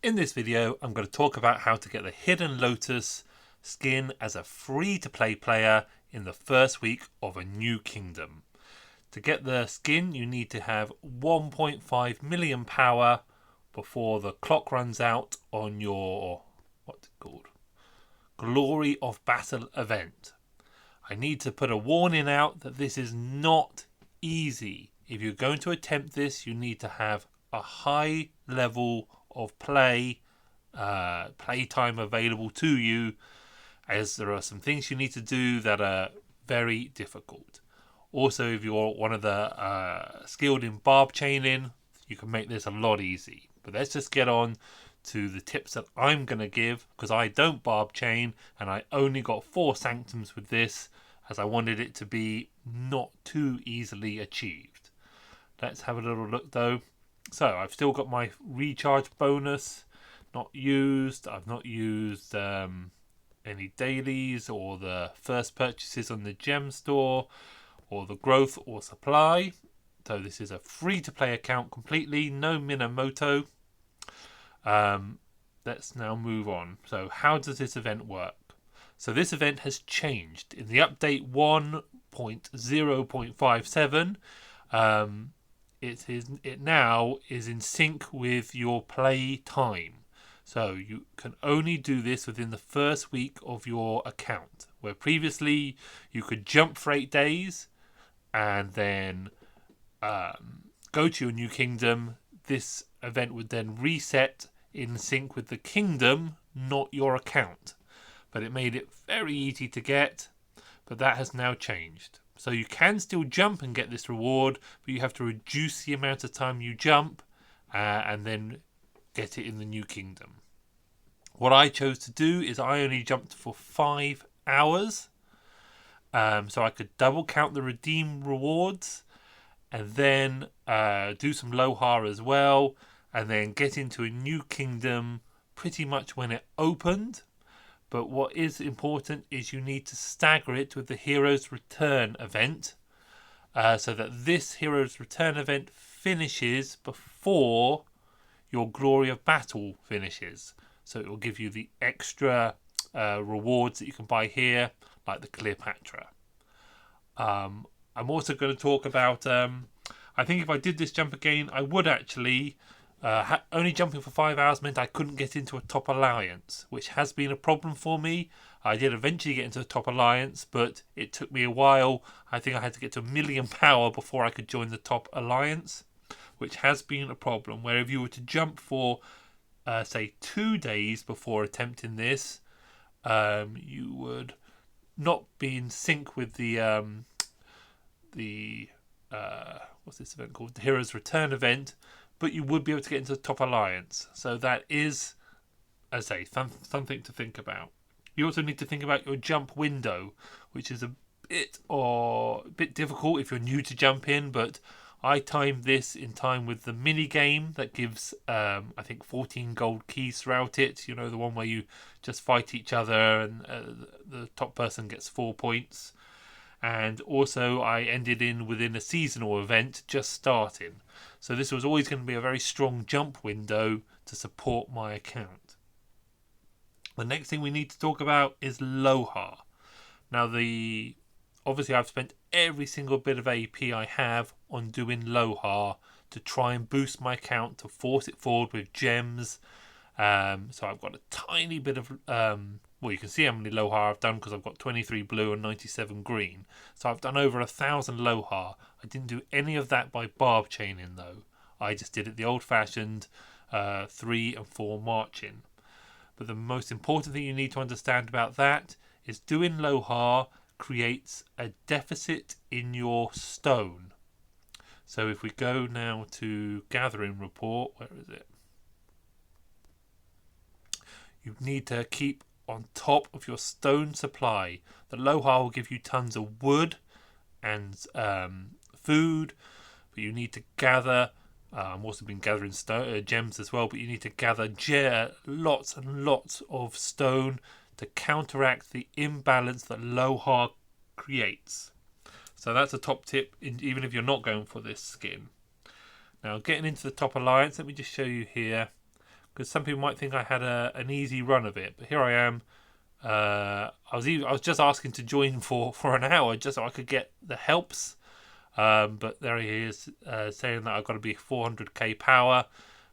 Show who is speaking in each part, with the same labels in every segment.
Speaker 1: In this video, I'm going to talk about how to get the Hidden Lotus skin as a free-to-play player in the first week of a new kingdom. To get the skin, you need to have 1.5 million power before the clock runs out on your, what's it called? Glory of Battle event. I need to put a warning out that this is not easy. If you're going to attempt this, you need to have a high level of playtime available to you, as there are some things you need to do that are very difficult. Also, if you're one of the skilled in barb chaining, you can make this a lot easy. But let's just get on to the tips that I'm going to give, because I don't barb chain and I only got 4 sanctums with this, as I wanted it to be not too easily achieved. Let's have a little look though. So I've still got my recharge bonus not used. I've not used any dailies or the first purchases on the gem store or the growth or supply. So this is a free to play account completely, no Minamoto. Let's now move on. So how does this event work? So this event has changed in the update 1.0.57. It now is in sync with your play time. So you can only do this within the first week of your account, where previously you could jump for 8 days and then go to your new kingdom. This event would then reset in sync with the kingdom, not your account. But it made it very easy to get, but that has now changed. So you can still jump and get this reward, but you have to reduce the amount of time you jump and then get it in the new kingdom. What I chose to do is I only jumped for 5 hours, so I could double count the redeem rewards and then do some Lohar as well, and then get into a new kingdom pretty much when it opened. But what is important is you need to stagger it with the Hero's Return event, so that this Hero's Return event finishes before your Glory of Battle finishes. So it will give you the extra rewards that you can buy here, like the Cleopatra. I'm also going to talk about, I think if I did this jump again, I would actually... only jumping for 5 hours meant I couldn't get into a top alliance, which has been a problem for me. I did eventually get into the top alliance, but it took me a while. I think I had to get to 1 million power before I could join the top alliance, which has been a problem. Where if you were to jump for, say, 2 days before attempting this, you would not be in sync with the what's this event called? The Hero's Return event. But you would be able to get into the top alliance. So that is, as I say, something to think about. You also need to think about your jump window, which is a bit difficult if you're new to jumping. But I timed this in time with the mini game that gives, I think, 14 gold keys throughout it. You know, the one where you just fight each other and the top person gets 4 points. And also I ended within a seasonal event just starting. So this was always going to be a very strong jump window to support my account. The next thing we need to talk about is Lohar. Now obviously I've spent every single bit of AP I have on doing Lohar to try and boost my account, to force it forward with gems. So I've got a tiny bit of... well, you can see how many Lohar I've done because I've got 23 blue and 97 green. So I've done over 1,000 Lohar. I didn't do any of that by barb chaining though. I just did it the old-fashioned 3 and 4 marching. But the most important thing you need to understand about that is doing Lohar creates a deficit in your stone. So if we go now to Gathering Report, where is it? You need to keep on top of your stone supply. The Lohar will give you tons of wood and food, but you need to gather. I've also been gathering gems as well, but you need to gather lots and lots of stone to counteract the imbalance that Lohar creates. So that's a top tip, even if you're not going for this skin. Now, getting into the top alliance, let me just show you here. because some people might think I had an easy run of it, but here I am. I was just asking to join for an hour just so I could get the helps, but there he is saying that I've got to be 400k power.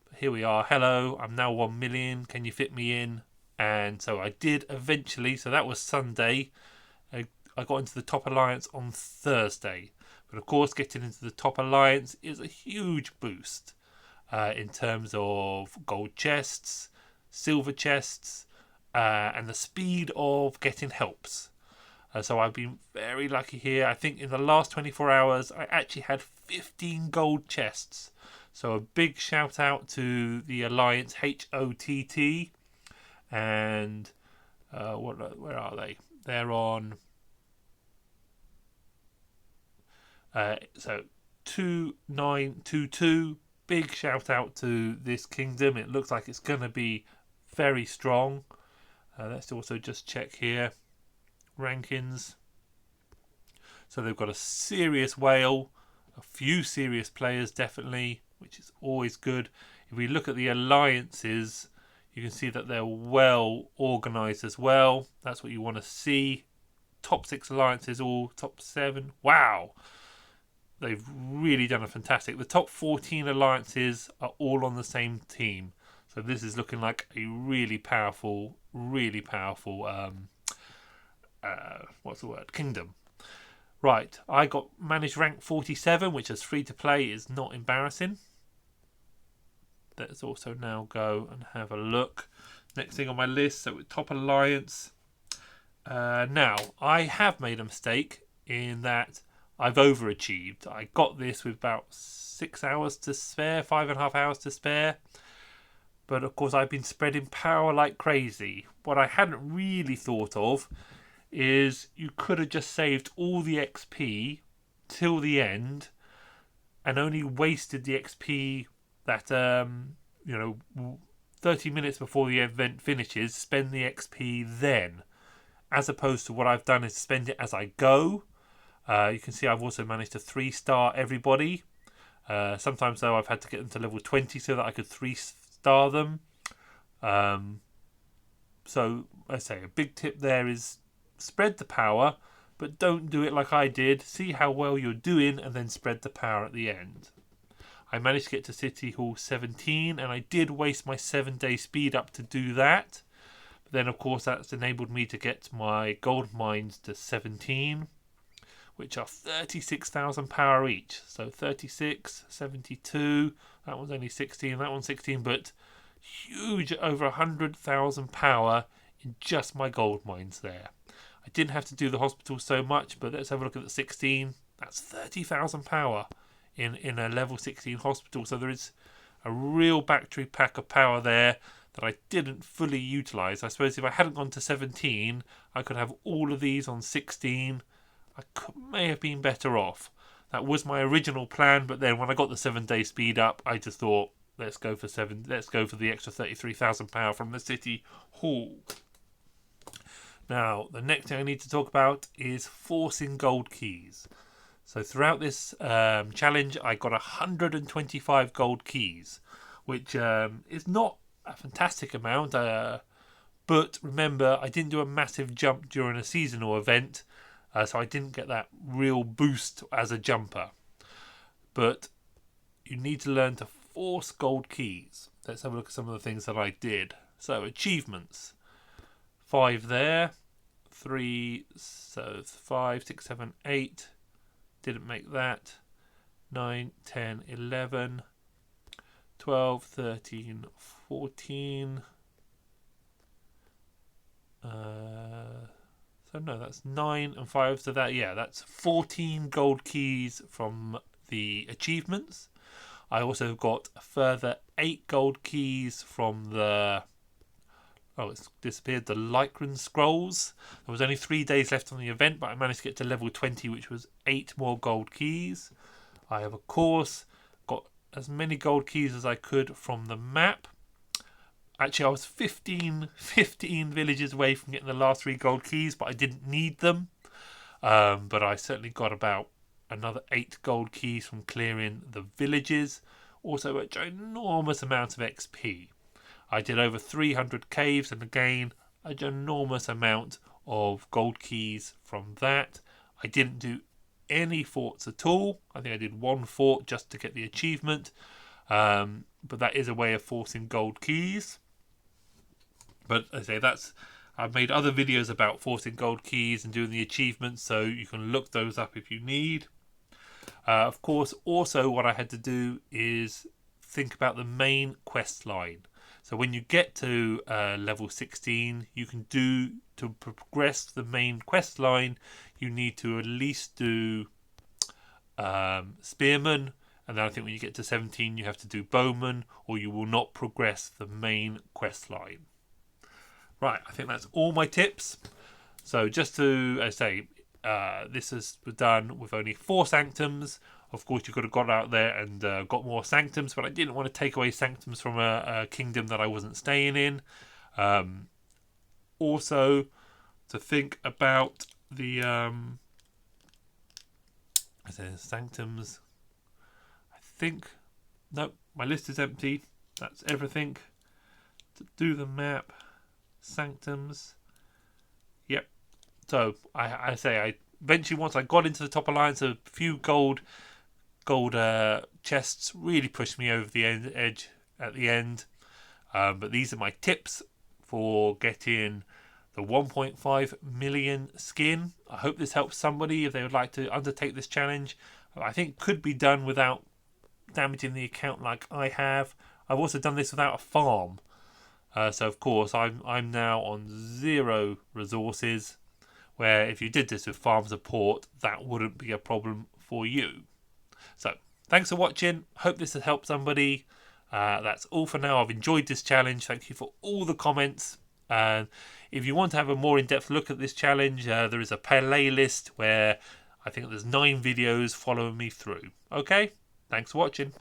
Speaker 1: But here we are. Hello, I'm now 1 million. Can you fit me in? And so I did eventually. So that was Sunday. I got into the top alliance on Thursday. But of course, getting into the top alliance is a huge boost in terms of gold chests, silver chests, and the speed of getting helps. So I've been very lucky here. I think in the last 24 hours, I actually had 15 gold chests. So a big shout out to the Alliance HOTT. And where are they? They're on. So 2922. Big shout out to this kingdom. It looks like it's going to be very strong. Let's also just check here. Rankings. So they've got a serious whale, a few serious players definitely, which is always good. If we look at the alliances, you can see that they're well organised as well. That's what you want to see. Top 6 alliances, all top 7. Wow! They've really done a fantastic. The top 14 alliances are all on the same team. So this is looking like a really powerful kingdom. Right, I got managed rank 47, which is free to play, is not embarrassing. Let's also now go and have a look. Next thing on my list, so with top alliance. Now, I have made a mistake in that I've overachieved. I got this with about 6 hours to spare, 5.5 hours to spare. But of course, I've been spreading power like crazy. What I hadn't really thought of is you could have just saved all the XP till the end and only wasted the XP that 30 minutes before the event finishes, spend the XP then, as opposed to what I've done is spend it as I go. You can see I've also managed to 3-star everybody. Sometimes though I've had to get them to level 20 so that I could 3-star them. So I say a big tip there is spread the power, but don't do it like I did. See how well you're doing and then spread the power at the end. I managed to get to City Hall 17 and I did waste my 7-day speed up to do that. But then of course that's enabled me to get my gold mines to 17, which are 36,000 power each. So 36, 72, that one's only 16, that one's 16, but huge, over 100,000 power in just my gold mines there. I didn't have to do the hospital so much, but let's have a look at the 16. That's 30,000 power in a level 16 hospital. So there is a real battery pack of power there that I didn't fully utilise. I suppose if I hadn't gone to 17, I could have all of these on 16. May have been better off. That was my original plan, but then when I got the 7-day speed up, I just thought, let's go for the extra 33,000 power from the City Hall. Now, the next thing I need to talk about is forcing gold keys. So throughout this challenge, I got 125 gold keys, which is not a fantastic amount. But remember, I didn't do a massive jump during a seasonal event, so I didn't get that real boost as a jumper. But you need to learn to force gold keys. Let's have a look at some of the things that I did. So achievements. 5 there. 3, so 5, 6, 7, 8. Didn't make that. 9, 10, 11. 12, 13, 14. So no, that's 9 and 5. So that's 14 gold keys from the achievements. I also got a further 8 gold keys from the... Oh, it's disappeared. The Lycran Scrolls. There was only 3 days left on the event, but I managed to get to level 20, which was 8 more gold keys. I have, of course, got as many gold keys as I could from the map. Actually, I was 15 villages away from getting the last 3 gold keys, but I didn't need them. But I certainly got about another 8 gold keys from clearing the villages. Also, a ginormous amount of XP. I did over 300 caves, and again, a ginormous amount of gold keys from that. I didn't do any forts at all. I think I did one fort just to get the achievement. But that is a way of forcing gold keys. But as I say, I've made other videos about forcing gold keys and doing the achievements, so you can look those up if you need. Of course, also what I had to do is think about the main quest line. So when you get to level 16, you can do, to progress the main quest line, you need to at least do Spearman, and then I think when you get to 17 you have to do Bowman, or you will not progress the main quest line. Right, I think that's all my tips. So just to say, this was done with only 4 sanctums. Of course, you could have got out there and got more sanctums, but I didn't want to take away sanctums from a kingdom that I wasn't staying in. Also, to think about the sanctums. I think, nope, my list is empty. That's everything. To do the map, sanctums. Yep. So I eventually, once I got into the top alliance, a few gold chests really pushed me over the edge at the end. But these are my tips for getting the 1.5 million skin. I hope this helps somebody if they would like to undertake this challenge. I think it could be done without damaging the account like I have. I've also done this without a farm. So of course I'm now on 0 resources, where if you did this with farm support, that wouldn't be a problem for you. So thanks for watching. Hope this has helped somebody. That's all for now. I've enjoyed this challenge. Thank you for all the comments. If you want to have a more in-depth look at this challenge, there is a playlist where I think there's 9 videos following me through. Okay, thanks for watching.